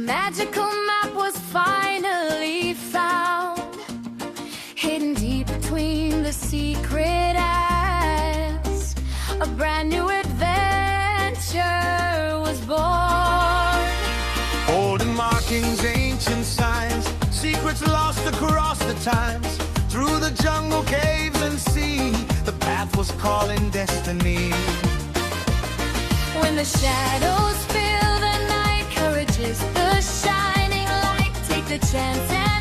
magical map was finally found, hidden deep between the secret acts. A brand new adventure was born. Olden markings, ancient signs, secrets lost across the times. Through the jungle, caves and sea, the path was calling destiny. When the shadows fill the night, courage is the shining light. Take the chance and